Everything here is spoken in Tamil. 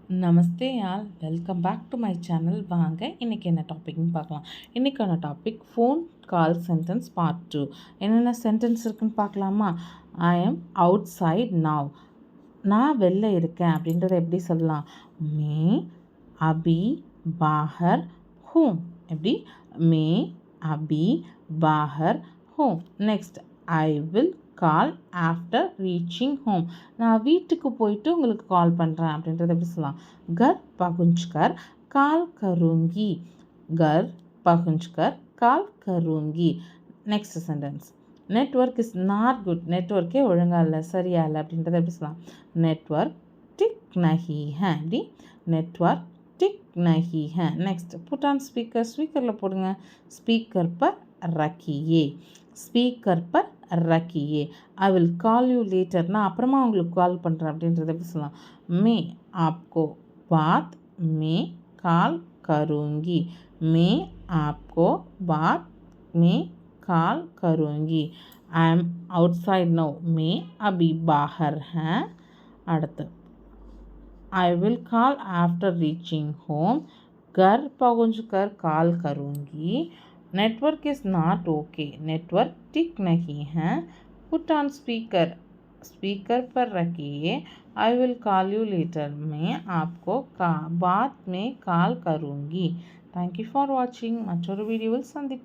Namaste all welcome back to my channel. வாங்க இன்றைக்கி என்ன டாபிக்னு பார்க்கலாம். இன்றைக்கான topic phone call sentence part 2. என்னென்ன சென்டென்ஸ் இருக்குன்னு பார்க்கலாமா? I am outside now. நான் வெளில இருக்கேன் அப்படின்றத எப்படி சொல்லலாம்? மே அபி பாஹர் ஹூம். எப்படி? மே அபி பாஹர் ஹூம். Next, I will call after reaching home. நான் வீட்டுக்கு போயிட்டு உங்களுக்கு கால் பண்ணுறேன் அப்படின்றத எப்படி சொல்லலாம்? கர் பகுஞ்ச்கர் கால் கருங்கி. கர் பகுஞ்ச்கர் கால் கருங்கி. Next sentence, network is not good. நெட்வொர்க்கே ஒழுங்கா இல்லை, சரியா இல்லை அப்படின்றத எப்படி சொல்லலாம்? நெட்வொர்க் டிக் நஹி ஹே. எப்படி? நெட்வொர்க் டிக் நஹி ஹே. Next, put on speaker. ஸ்பீக்கரில் போடுங்க. ஸ்பீக்கர் பர் ரக்கியே. ஸ்பீக்கர் பர் ரக்கியே. I will call you later. நான் அப்புறமா உங்களுக்கு கால் பண்ணுறேன் அப்படின்றத எப்படி சொல்லலாம்? மே ஆப்கோ பாத் மே கால் கருங்கி. மே ஆப்கோ பாத் மே கால் கருங்கி. I am outside now. மே அபி பாஹர் ஹே. அடுத்து, I will call after reaching home. घर पहुँच कर कॉल करूँगी. Network is not okay. Network ठीक नहीं है. Put on speaker. स्पीकर पर रखिए. I will call you later. मैं आपको बाद में कॉल करूँगी. Thank you for watching. மற்றொரு வீடியோவில் சந்திப்போம்.